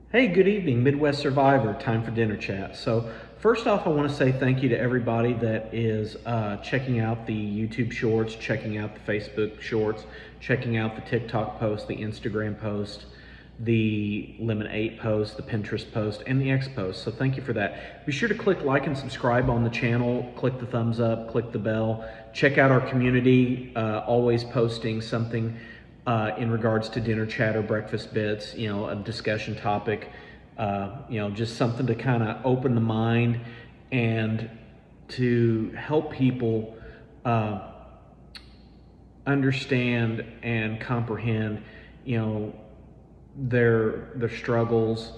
Hey, good evening, Midwest Survivor. Time for dinner chat. So, first off, I want to say thank you to everybody that is checking out the YouTube shorts, checking out the Facebook shorts, checking out the TikTok post, the Instagram post, the Lemon 8 post, the Pinterest post, and the X post. So, thank you for that. Be sure to click like and subscribe on the channel, click the thumbs up, click the bell, check out our community, always posting something in regards to dinner chat or breakfast bits, a discussion topic, just something to kind of open the mind and to help people understand and comprehend, their struggles,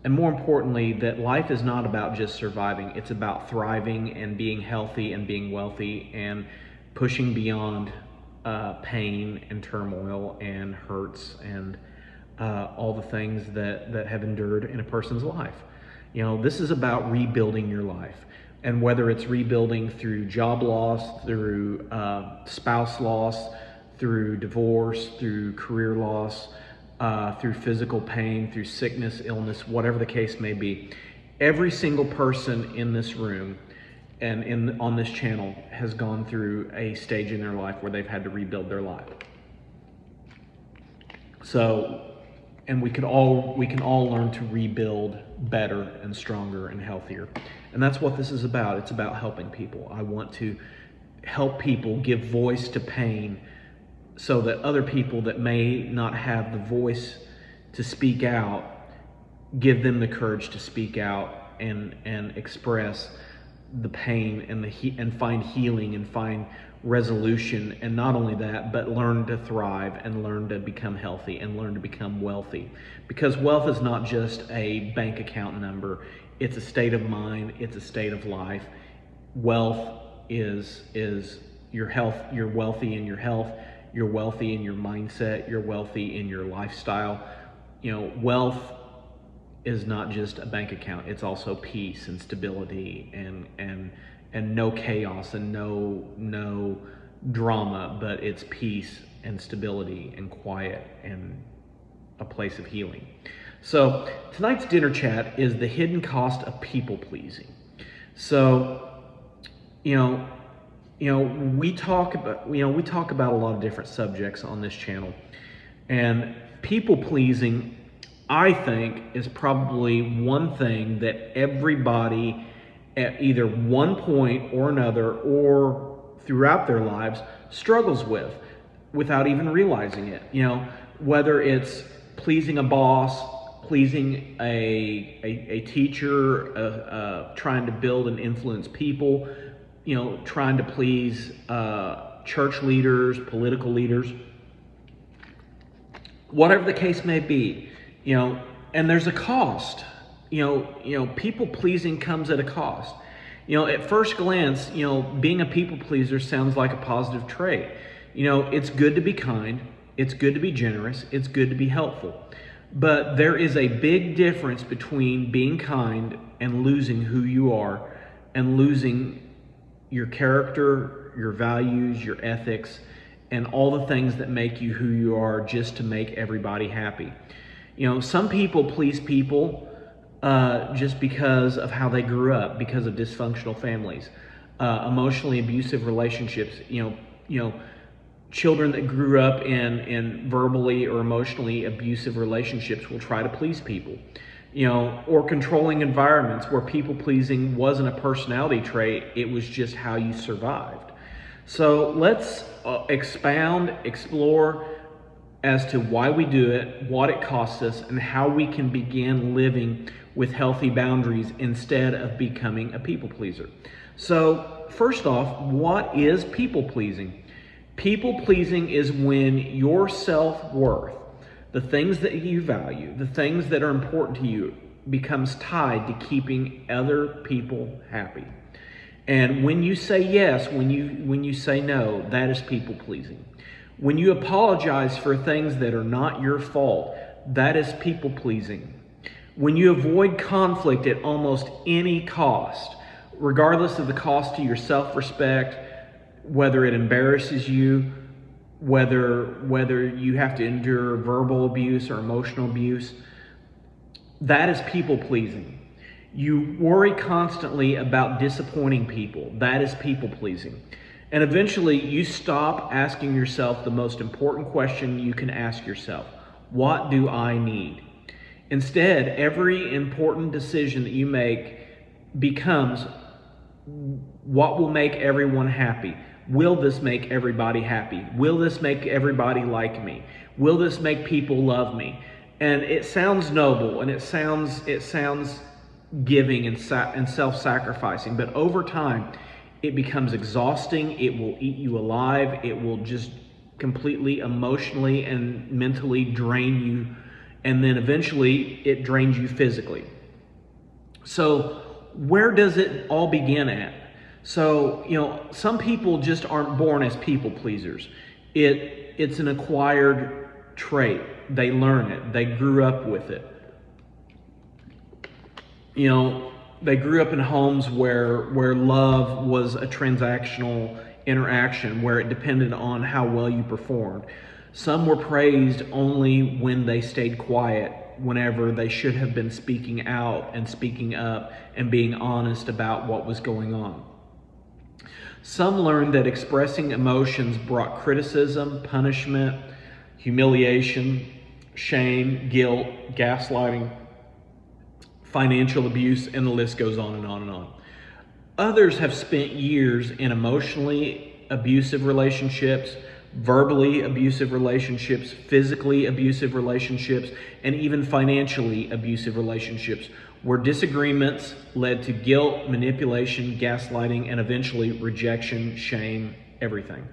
and more importantly, that life is not about just surviving. It's about thriving and being healthy and being wealthy and pushing beyond pain and turmoil and hurts and all the things that have endured in a person's life. This is about rebuilding your life. And whether it's rebuilding through job loss, through spouse loss, through divorce, through career loss, through physical pain, through sickness, illness, whatever the case may be, every single person in this room and on this channel has gone through a stage in their life where they've had to rebuild their life. So, and we can all learn to rebuild better and stronger and healthier. And that's what this is about. It's about helping people. I want to help people give voice to pain so that other people that may not have the voice to speak out, give them the courage to speak out and express the pain and find healing and find resolution. And not only that, but learn to thrive and learn to become healthy and learn to become wealthy. Because wealth is not just a bank account number. It's a state of mind. It's a state of life. Wealth is your health. You're wealthy in your health. You're wealthy in your mindset. You're wealthy in your lifestyle. Wealth is not just a bank account. It's also peace and stability and no chaos and no drama, but it's peace and stability and quiet and a place of healing. So tonight's dinner chat is the hidden cost of people pleasing. So, we talk about a lot of different subjects on this channel, and people pleasing, I think, is probably one thing that everybody at either one point or another or throughout their lives struggles with without even realizing it. Whether it's pleasing a boss, pleasing a teacher, trying to build and influence people, trying to please church leaders, political leaders, whatever the case may be, and there's a cost. People pleasing comes at a cost. At first glance, being a people pleaser sounds like a positive trait. It's good to be kind, it's good to be generous, it's good to be helpful. But there is a big difference between being kind and losing who you are and losing your character, your values, your ethics, and all the things that make you who you are just to make everybody happy. Some people please people just because of how they grew up, because of dysfunctional families, emotionally abusive relationships. Children that grew up in verbally or emotionally abusive relationships will try to please people. Or controlling environments where people pleasing wasn't a personality trait, it was just how you survived. So let's explore as to why we do it, what it costs us, and how we can begin living with healthy boundaries instead of becoming a people pleaser. So first off, what is people pleasing? People pleasing is when your self-worth, the things that you value, the things that are important to you, becomes tied to keeping other people happy. And when you say yes, when you say no, that is people pleasing. When you apologize for things that are not your fault, that is people pleasing. When you avoid conflict at almost any cost, regardless of the cost to your self-respect, whether it embarrasses you, whether you have to endure verbal abuse or emotional abuse, That is people pleasing. You worry constantly about disappointing people. That is people pleasing. And eventually you stop asking yourself the most important question you can ask yourself. What do I need? Instead, every important decision that you make becomes, what will make everyone happy? Will this make everybody happy? Will this make everybody like me? Will this make people love me? And it sounds noble, and it sounds giving and self-sacrificing, but over time it becomes exhausting. It will eat you alive. It will just completely emotionally and mentally drain you, and then eventually it drains you physically. So where does it all begin at? So, some people just aren't born as people pleasers. It's an acquired trait. They learn it. They grew up with it. They grew up in homes where love was a transactional interaction, where it depended on how well you performed. Some were praised only when they stayed quiet, whenever they should have been speaking out and speaking up and being honest about what was going on. Some learned that expressing emotions brought criticism, punishment, humiliation, shame, guilt, gaslighting, financial abuse, and the list goes on and on and on. Others have spent years in emotionally abusive relationships, verbally abusive relationships, physically abusive relationships, and even financially abusive relationships, where disagreements led to guilt, manipulation, gaslighting, and eventually rejection, shame, everything.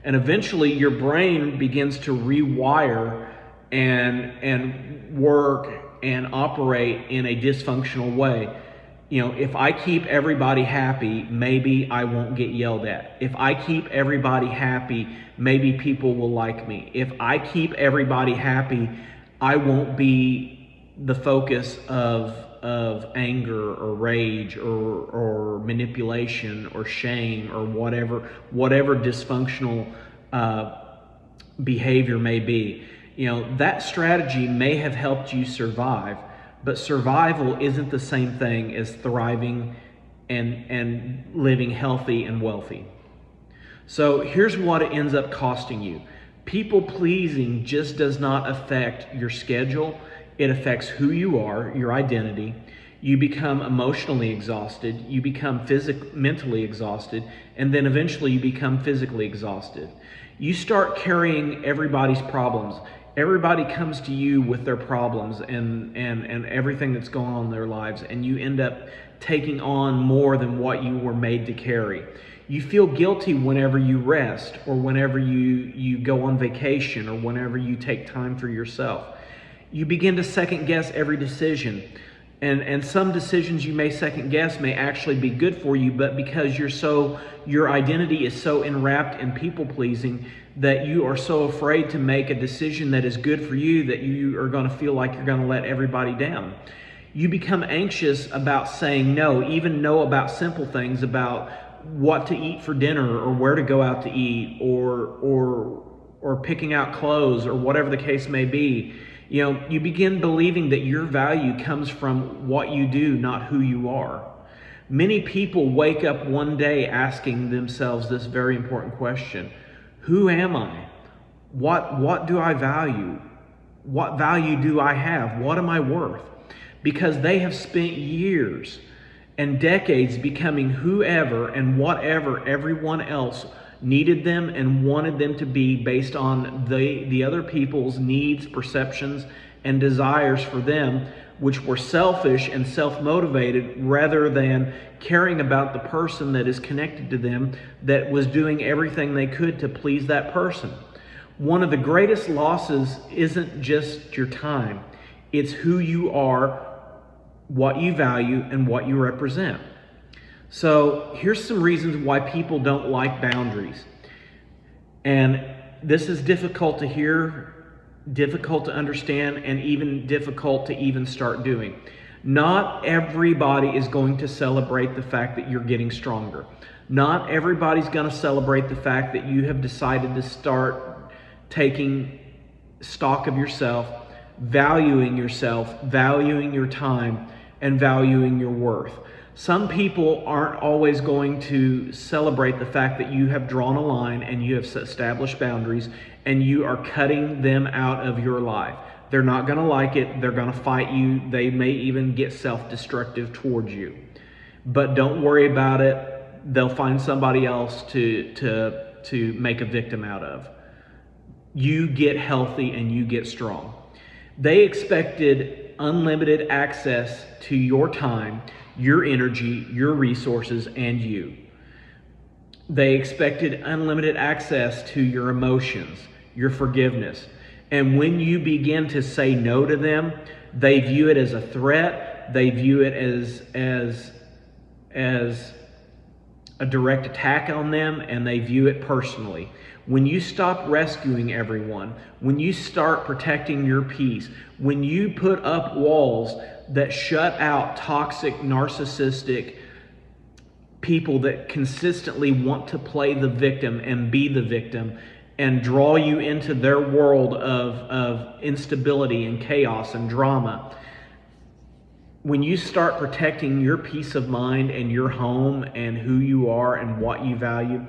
And eventually your brain begins to rewire and work and operate in a dysfunctional way. If I keep everybody happy, maybe I won't get yelled at. If I keep everybody happy, maybe people will like me. If I keep everybody happy, I won't be the focus of anger or rage or manipulation or shame or whatever dysfunctional behavior may be. That strategy may have helped you survive, but survival isn't the same thing as thriving and living healthy and wealthy. So here's what it ends up costing you. People pleasing just does not affect your schedule. It affects who you are, your identity. You become emotionally exhausted. You become mentally exhausted. And then eventually you become physically exhausted. You start carrying everybody's problems. Everybody comes to you with their problems and everything that's going on in their lives, and you end up taking on more than what you were made to carry. You feel guilty whenever you rest, or whenever you go on vacation, or whenever you take time for yourself. You begin to second guess every decision. And some decisions you may second guess may actually be good for you, but because your identity is so enwrapped in people pleasing that you are so afraid to make a decision that is good for you that you are going to feel like you're going to let everybody down. You become anxious about saying no, even no about simple things, about what to eat for dinner, or where to go out to eat, or picking out clothes, or whatever the case may be. You begin believing that your value comes from what you do, not who you are. Many people wake up one day asking themselves this very important question: who am I? What do I value? What value do I have? What am I worth? Because they have spent years and decades becoming whoever and whatever everyone else needed them and wanted them to be, based on the other people's needs, perceptions, and desires for them, which were selfish and self-motivated, rather than caring about the person that is connected to them, that was doing everything they could to please that person. One of the greatest losses isn't just your time. It's who you are, what you value, and what you represent. So here's some reasons why people don't like boundaries. And this is difficult to hear, difficult to understand, and even difficult to even start doing. Not everybody is going to celebrate the fact that you're getting stronger. Not everybody's going to celebrate the fact that you have decided to start taking stock of yourself, valuing yourself, valuing your time, and valuing your worth. Some people aren't always going to celebrate the fact that you have drawn a line and you have established boundaries and you are cutting them out of your life. They're not going to like it. They're going to fight you. They may even get self-destructive towards you. But don't worry about it. They'll find somebody else to make a victim out of. You get healthy and you get strong. They expected unlimited access to your time, your energy, your resources, and you. They expected unlimited access to your emotions, your forgiveness. And when you begin to say no to them, they view it as a threat. They view it as a direct attack on them, and they view it personally. When you stop rescuing everyone, when you start protecting your peace, when you put up walls that shut out toxic, narcissistic people that consistently want to play the victim and be the victim and draw you into their world of instability and chaos and drama, when you start protecting your peace of mind and your home and who you are and what you value,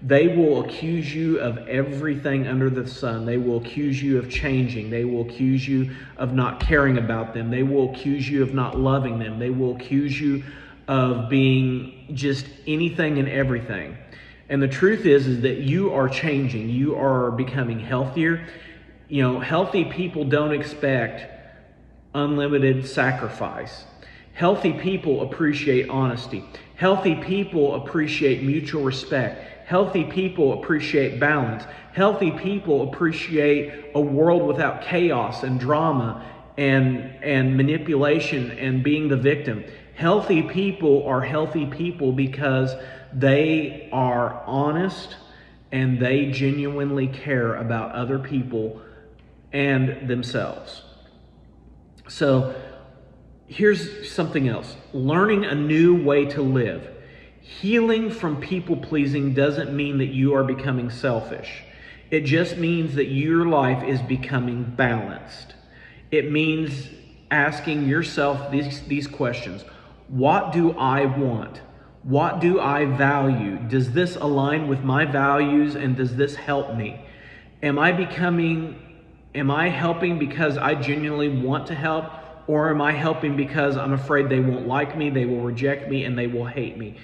they will accuse you of everything under the sun. They will accuse you of changing. They will accuse you of not caring about them. They will accuse you of not loving them. They will accuse you of being just anything and everything. And the truth is that you are changing. You are becoming healthier. You know, healthy people don't expect unlimited sacrifice. Healthy people appreciate honesty. Healthy people appreciate mutual respect. Healthy people appreciate balance. Healthy people appreciate a world without chaos and drama and manipulation and being the victim. Healthy people are healthy people because they are honest and they genuinely care about other people and themselves. So here's something else. Learning a new way to live. Healing from people-pleasing doesn't mean that you are becoming selfish. It just means that your life is becoming balanced. It means asking yourself these questions. What do I want? What do I value? Does this align with my values and does this help me? Am I helping because I genuinely want to help, or am I helping because I'm afraid they won't like me, they will reject me, and they will hate me?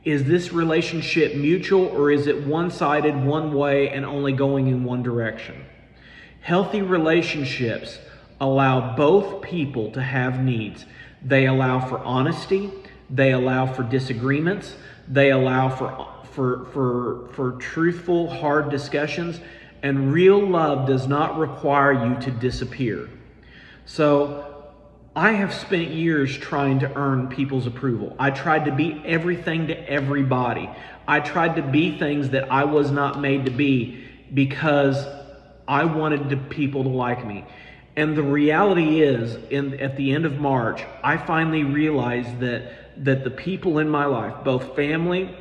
Is this relationship mutual, or is it one-sided, one way, and only going in one direction? Healthy relationships allow both people to have needs. They allow for honesty, they allow for disagreements, they allow for truthful, hard discussions, and real love does not require you to disappear. So I have spent years trying to earn people's approval. I tried to be everything to everybody. I tried to be things that I was not made to be because I wanted people to like me. And the reality is, at the end of March, I finally realized that the people in my life, both family,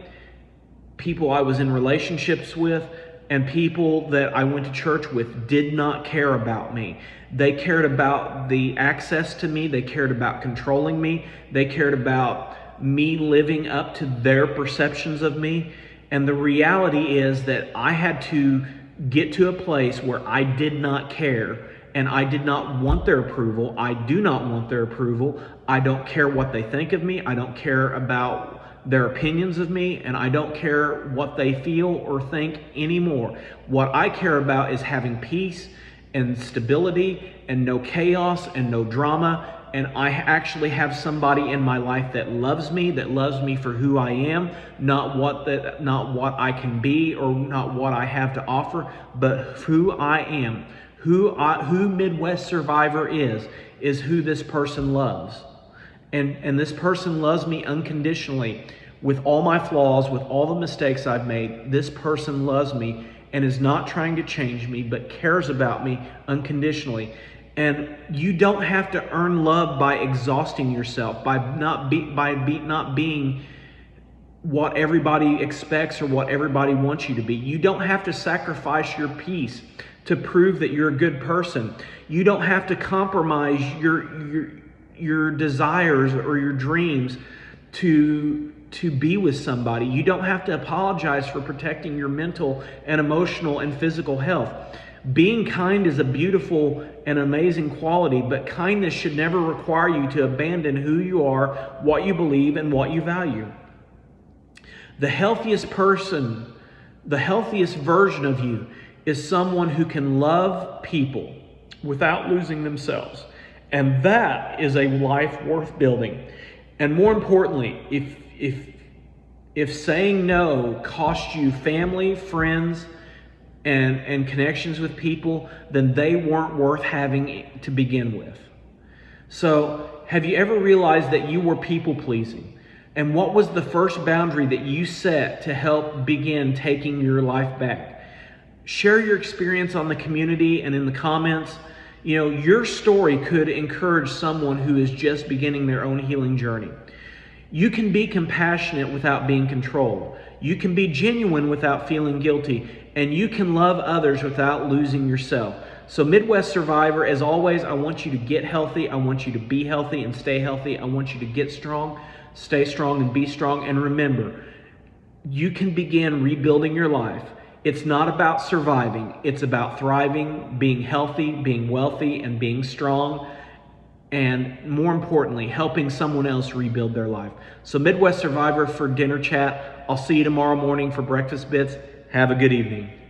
people I was in relationships with, and people that I went to church with, did not care about me. They cared about the access to me. They cared about controlling me. They cared about me living up to their perceptions of me. And the reality is that I had to get to a place where I did not care, and I did not want their approval. I do not want their approval. I don't care what they think of me. I don't care about their opinions of me, and I don't care what they feel or think anymore. What I care about is having peace and stability and no chaos and no drama. And I actually have somebody in my life that loves me for who I am, not what I can be or not what I have to offer, but who I am. Who Midwest Survivor is who this person loves. And this person loves me unconditionally with all my flaws, with all the mistakes I've made. This person loves me and is not trying to change me, but cares about me unconditionally. And you don't have to earn love by exhausting yourself, by not being what everybody expects or what everybody wants you to be. You don't have to sacrifice your peace to prove that you're a good person. You don't have to compromise your desires or your dreams to be with somebody. You don't have to apologize for protecting your mental and emotional and physical health. Being kind is a beautiful and amazing quality, but kindness should never require you to abandon who you are, what you believe, and what you value. The healthiest person, the healthiest version of you is someone who can love people without losing themselves. And that is a life worth building. And more importantly, if saying no costs you family, friends, and connections with people, then they weren't worth having to begin with. So, have you ever realized that you were people pleasing? And what was the first boundary that you set to help begin taking your life back? Share your experience on the community and in the comments. You know, your story could encourage someone who is just beginning their own healing journey. You can be compassionate without being controlled. You can be genuine without feeling guilty. And you can love others without losing yourself. So Midwest Survivor, as always, I want you to get healthy. I want you to be healthy and stay healthy. I want you to get strong, stay strong, and be strong. And remember, you can begin rebuilding your life. It's not about surviving. It's about thriving, being healthy, being wealthy, and being strong. And more importantly, helping someone else rebuild their life. So Midwest Survivor for dinner chat. I'll see you tomorrow morning for breakfast bits. Have a good evening.